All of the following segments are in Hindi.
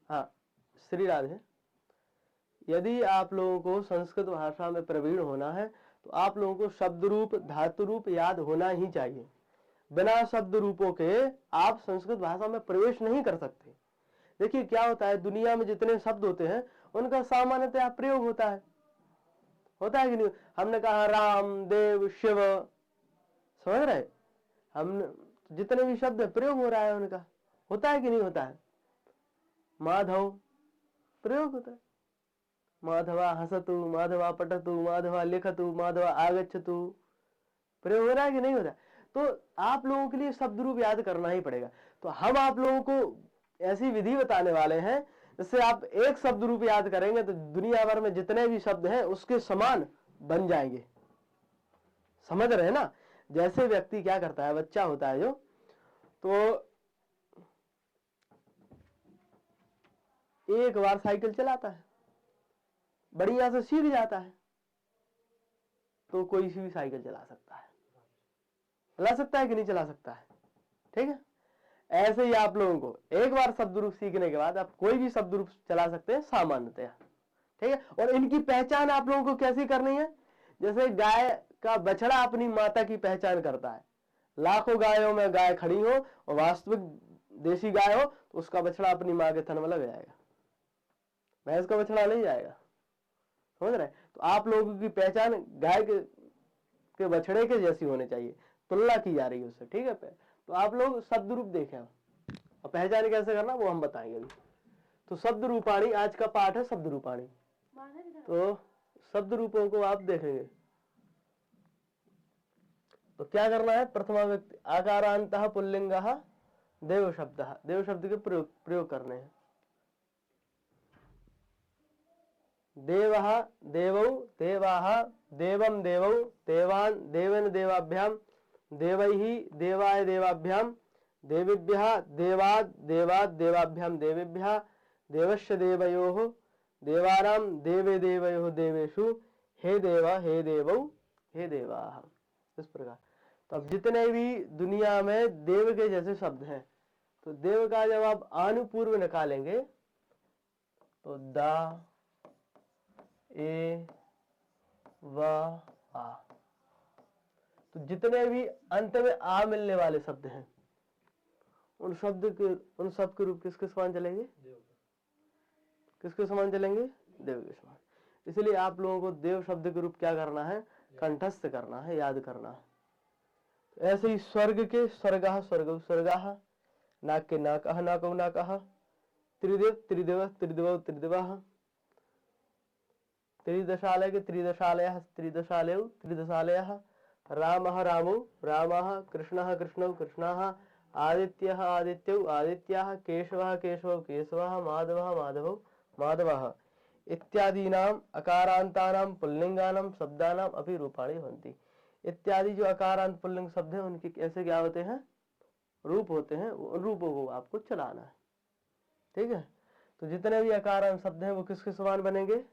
हाँ, श्री राधे। यदि आप लोगों को संस्कृत भाषा में प्रवीण होना है तो आप लोगों को शब्द रूप धातु रूप याद होना ही चाहिए। बिना शब्द रूपों के आप संस्कृत भाषा में प्रवेश नहीं कर सकते। देखिए क्या होता है, दुनिया में जितने शब्द होते हैं उनका सामान्यतः प्रयोग होता है कि नहीं। हमने कहा राम, देव, शिव, समझ रहे, हम जितने भी शब्द प्रयोग हो रहा है उनका होता है कि नहीं होता है। माधव प्रयोग होता है, माधवा हसतु, माधवा पठतु, माधवा लिखतु, माधवा आगच्छतु, प्रयोग हो रहा है कि नहीं हो रहा है। तो आप लोगों के लिए शब्द रूप याद करना ही पड़ेगा। तो हम आप लोगों को ऐसी विधि बताने वाले हैं जिससे आप एक शब्द रूप याद करेंगे तो दुनिया भर में जितने भी शब्द हैं उसके समान बन जाएंगे। समझ रहे हैं ना। जैसे व्यक्ति क्या करता है, बच्चा होता है जो, तो एक बार साइकिल चलाता है, बढ़िया से सीख जाता है तो कोई सी भी साइकिल चला सकता है कि नहीं चला सकता है। ठीक है, ऐसे ही आप लोगों को एक बार शब्द रूप सीखने के बाद आप कोई भी शब्द रूप चला सकते हैं सामान्यतया। ठीक है, और इनकी पहचान आप लोगों को कैसी करनी है, जैसे गाय का बछड़ा अपनी माता की पहचान करता है। लाखों गायों में गाय खड़ी हो और वास्तविक देसी गाय हो तो उसका बछड़ा अपनी माँ के थन में लग जाएगा, भैंस का बछड़ा नहीं जाएगा। समझ रहे। तो आप लोगों की पहचान गाय के बछड़े के जैसी होनी चाहिए, तुलना की जा रही है उससे। ठीक है, तो आप लोग शब्द रूप देखें और पहचान कैसे करना वो हम बताएंगे अभी। तो शब्द रूपाणी आज का पाठ है, शब्द रूपाणी। तो शब्द रूपों को आप देखेंगे तो क्या करना है, प्रथमा व्यक्ति आकारांतः पुल्लिंगः देव शब्द, देव शब्द के प्रयोग करने हैं। देवः देवौ देवाः देवं देवौ देवान् देवेन देवाभ्यां देवैः देवाय देवाभ्यां देवेभ्यः देवाद् देवाद् देवाभ्यां देवेभ्यः देवस्य देवयोः देवानां देवे देवयोः देवेषु हे देव हे देवौ हे देवाः। इस प्रकार। तो अब जितने भी दुनिया में देव के जैसे शब्द हैं तो देव का जब आप अनुपूर्व निकालेंगे तो दा ए वा आ, तो जितने भी अंत में आ मिलने वाले शब्द हैं उन सब के रूप किसके समान चलेंगे, किसके समान चलेंगे, देव के समान। इसलिए आप लोगों को देव शब्द के रूप क्या करना है, कंठस्थ करना है, याद करना है। ऐसे ही स्वर्ग के स्वर्गः स्वर्गौ स्वर्गाः, नाक के नाकः नाकौ नाकः, त्रिदेव त्रिदेव त्रिदेवौ त्रिदेवाः, त्रिदशालय के त्रिदशालयः त्रिदशालयौ त्रिदशालयः, रामः रामौ रामाः, कृष्णः कृष्णौ कृष्णाः, आदित्यः आदित्यौ आदित्याः, केशवः केशवौ केशवः, माधवः माधवौ माधवः इत्यादीनाम अकारांतानाम पुल्लिंगानाम शब्दानाम अपि रूपाणि भवन्ति। इत्यादि जो अकारांत पुल्लिंग शब्द हैं उनके कैसे क्या होते हैं, रूप होते हैं। उन रूपों को आपको चलाना है। ठीक है, तो जितने भी अकारांत शब्द हैं वो किसके समान बनेंगे,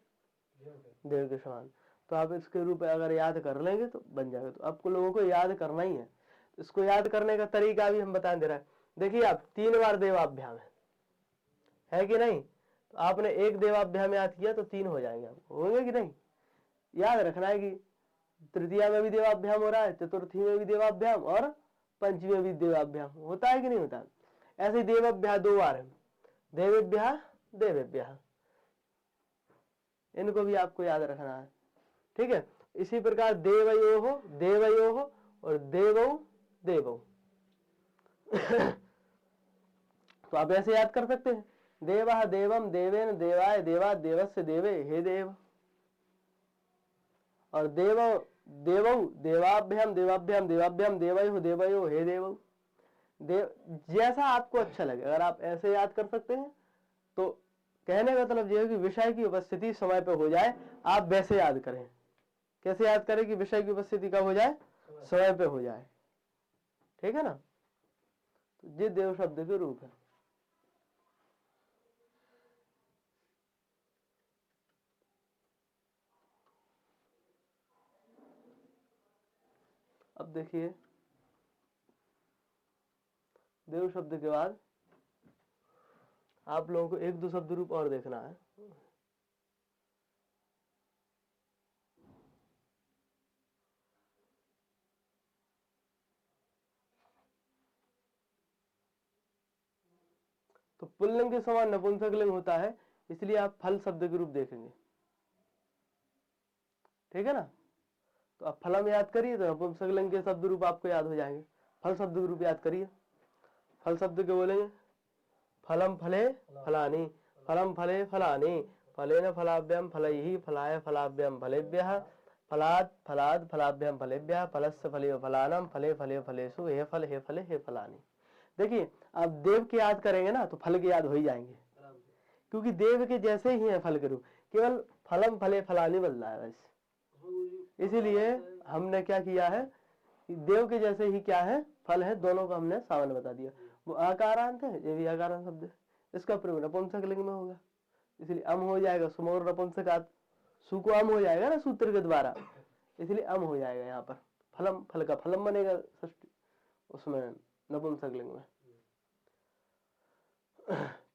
देव के समान। तो आप इसके रूप अगर याद कर लेंगे तो बन जाएगा। तो आपको लोगों को याद करना ही है। इसको याद करने का तरीका भी हम बता दे रहे हैं। देखिए आप 3 बार देवाभ्याम है कि नहीं, तो आपने एक देवाभ्याम याद किया तो 3 हो जाएंगे, आपको होंगे कि नहीं। याद रखना है कि तृतीया में भी देवाभ्याम हो रहा है, चतुर्थी में भी देवाभ्याम और पंचमी में भी देवाभ्याम होता है कि नहीं होता। ऐसे देवाभ्याम 2 बार है, देवेभ्यः देवेभ्यः, इनको भी आपको याद रखना है। ठीक है, इसी प्रकार देवयोः देवयोः और देवौ देवौ तो आप ऐसे याद कर सकते हैं, देवः देवम देवेन देवाय देवात् देवस्य देवे हे देव, और देवौ देवौ देवाभ्याम देवाभ्याम देवाभ्याम देवयो देवयो हे देवौ देव। जैसा आपको अच्छा लगे अगर आप ऐसे याद कर सकते हैं तो कहने का मतलब यह है कि विषय की उपस्थिति समय पे हो जाए आप वैसे याद करें। कैसे याद करें कि विषय की उपस्थिति कब हो जाए, समय पे हो जाए। ठीक है ना। तो ये देव शब्द के रूप है। अब देखिए देव शब्द के बाद आप लोगों को एक दो शब्द रूप और देखना है। तो पुल्लिंग के समान नपुंसक लिंग होता है, इसलिए आप फल शब्द के रूप देखेंगे, ठीक है ना। तो आप फलम याद करिए तो नपुंसक लिंग के शब्द रूप आपको याद हो जाएंगे। फल शब्द के रूप याद करिए। फल शब्द के बोलेंगे फलम फले फलानी, फलम फले फलानी, फलेन फलाभ्यम फलैहि, फलाय फलाभ्यम फलेभ्यः, फलात् फलाद् फलाभ्यम फलेभ्यः, फलस्य फलेव फलानां, फले फले फलेषु, हे फल हे फले हे फलानी। देखिए आप देव के याद करेंगे ना तो फल के याद हो ही जाएंगे, क्योंकि देव के जैसे ही है फल के रूप, केवल फलम फले फलानी बदल रहा है बस। इसीलिए हमने क्या किया है, देव के जैसे ही क्या है फल है, दोनों को हमने सामान्य बता दिया। वो आकारांत है, ये भी आकारांत शब्द है, इसका प्रयोग नपुंसक लिंग में होगा, इसलिए अम हो जाएगा। सुमोर नपुंसकात्, सु को अम हो जाएगा ना सूत्र के द्वारा, इसलिए अम हो जाएगा यहाँ पर। फलम, फल का फलम बनेगा षष्ठी उसमें नपुंसक लिंग में।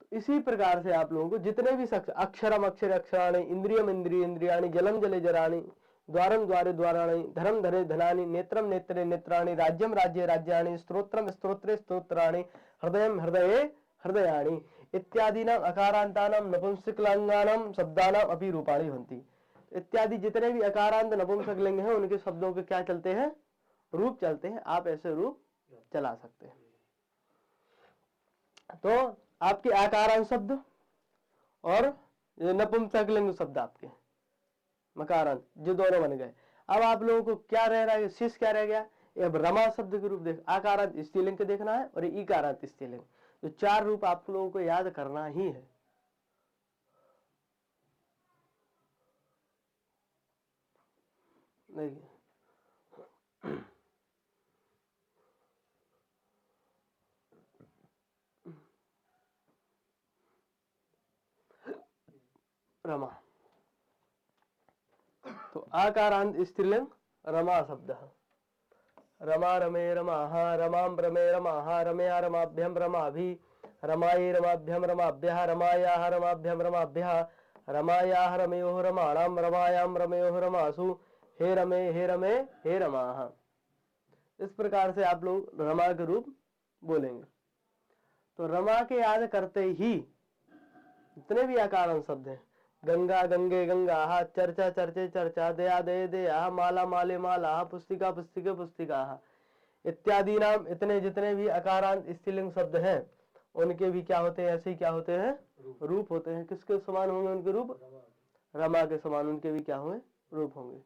तो इसी प्रकार से आप लोगों को जितने भी अक्षरम अक्षर अक्षराणि, इंद्रियम इंद्रिय इंद्रियाणि, जलम जले जराणि, द्वारम द्वारे द्वाराणि, धरम धरे धनानि, नेत्रम नेत्रे नेत्राणि, राज्यम राज्ये राज्याणि, स्तोत्रम स्तोत्रे स्तोत्राणि, हृदयम हृदये हृदयाणि इत्यादीनाम अकारांतानाम नपुंसकलिंगानाम शब्दानाम अपि रूपाणि भवन्ति। इत्यादि जितने भी अकारांत नपुंसक लिंग हैं उनके शब्दों के क्या चलते हैं, रूप चलते हैं। आप ऐसे रूप चला सकते हैं। तो आपके आकारांत शब्द और नपुंसक लिंग शब्द आपके मकारांत जो दोनों बन गए। अब आप लोगों को क्या रह रहा है, शेष क्या रह गया, अब रमा शब्द के रूप देख, आकारांत स्त्रीलिंग के देखना है और इकारांत स्त्रीलिंग, तो चार रूप आप लोगों को याद करना ही है। देखिए रमा, तो आकारांत स्त्रीलिंग रमा शब्द, रमा रमे रमाः, रमां रमे रमाः, रमया रमाभ्यं रमाभि, रमायै रमाभ्यं रमाभ्यः, रमायाः रमाभ्यं रमाभ्यः, रमायाः रमयोः रमाणां, रमायां रमयोः रमासु, हे रमे हे रमे हे रमाः। इस प्रकार से आप लोग रमा के रूप बोलेंगे। तो रमा के याद करते ही जितने भी आकारांत शब्द हैं, गंगा गंगे गंगाः, चर्चा चर्चे चर्चा, दया दये दयाः, माला माले मालाः, पुस्तिका पुस्तिके पुस्तिकाः इत्यादि नाम, इतने जितने भी अकारांत स्त्रीलिंग शब्द हैं उनके भी क्या होते हैं, ऐसे ही क्या होते हैं, रूप होते हैं। किसके समान होंगे उनके रूप, रमा के समान उनके भी क्या होंगे, रूप होंगे।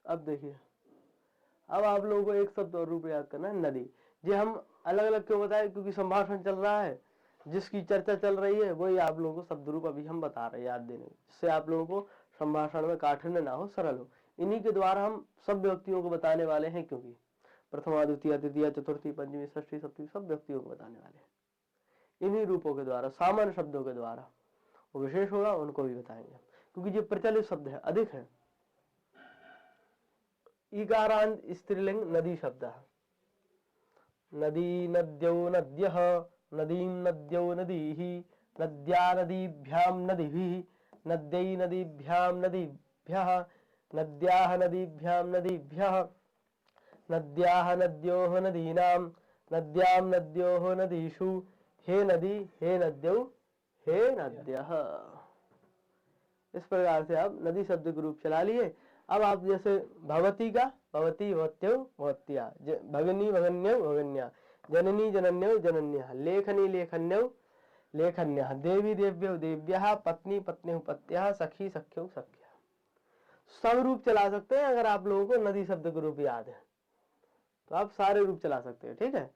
अब देखिए, अब आप लोगों को एक शब्द और रूप याद करना है, नदी। ये हम अलग अलग क्यों बताए, क्योंकि संभाषण चल रहा है, जिसकी चर्चा चल रही है वही आप लोगों को शब्द रूप अभी हम बता रहे हैं याद देने, जिससे आप लोगों को संभाषण में काठिन्य ना हो, सरल हो। इन्हीं के द्वारा हम सब व्यक्तियों को बताने वाले हैं, क्योंकि प्रथमा द्वितीय तृतीय चतुर्थी पंचमी षष्ठी सप्तमी सब व्यक्तियों को बताने वाले हैं इन्हीं रूपों के द्वारा, सामान्य शब्दों के द्वारा। वो विशेष होगा उनको भी बताएंगे, क्योंकि जो प्रचलित शब्द है अधिक है। ईकारांत स्त्रीलिंग नदी शब्द, नदी नद्यौ नद्यः, नदीं नद्यौ नदीः, नद्या नदीभ्यां नदीभिः, नद्यै नदीभ्यां नदीभ्यः, नद्याः नदीभ्यां नदीभ्यः, नद्याः नद्योः नदीनां, नद्यां नद्योः नदीषु, हे नदी हे नद्यौ हे नद्यः। इस प्रकार से आप नदी शब्द के रूप चला लिए। अब आप जैसे भवती का भवती भवत्यौ भवत्या, भगिनी भगन्यौ भगन्या, जननी जनन्यौ जनन्यः, लेखनी लेखन्यौ लेखन्यः, देवी देव्यौ देव्यः, पत्नी पत्न्यौ पत्याः, सखी सख्यौ सख्यः। सब रूप चला सकते हैं। अगर आप लोगों को नदी शब्द के रूप याद है तो आप सारे रूप चला सकते हैं, ठीक है।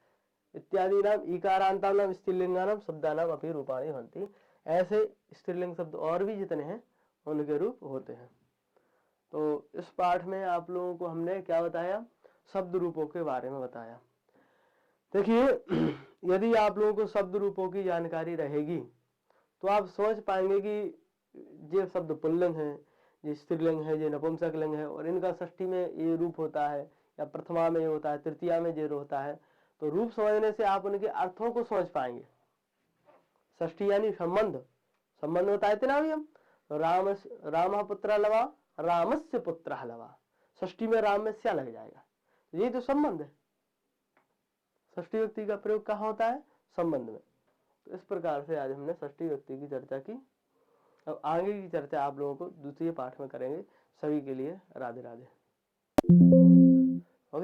इत्यादि नाम इकारांतानाम स्त्रीलिंगानाम शब्दानाम अपि रूपाणि भवन्ति। ऐसे स्त्रीलिंग शब्द और भी जितने हैं उनके रूप होते हैं। तो इस पाठ में आप लोगों को हमने क्या बताया, शब्द रूपों के बारे में बताया। देखिए यदि आप लोगों को शब्द रूपों की जानकारी रहेगी तो आप समझ पाएंगे कि ये शब्द पुल्लिंग है, ये स्त्रीलिंग है, ये नपुंसक लिंग है, और इनका षष्ठी में ये रूप होता है, या प्रथमा में ये होता है, तृतीया में ये होता है, तो रूप समझने से आप उनके अर्थों को समझ पाएंगे। षष्ठी यानी संबंध, संबंध बताए थे ना अभी हम। राम पुत्र लवा, रामस्य पुत्र लवा, षष्ठी में राम में स्या लग जाएगा, यही तो संबंध है। षष्ठी व्यक्ति का प्रयोग कहाँ होता है? संबंध में। तो इस प्रकार से आज हमने षष्ठी व्यक्ति की चर्चा की। अब आगे की चर्चा आप लोगों को द्वितीय पाठ में करेंगे। सभी के लिए राधे राधे।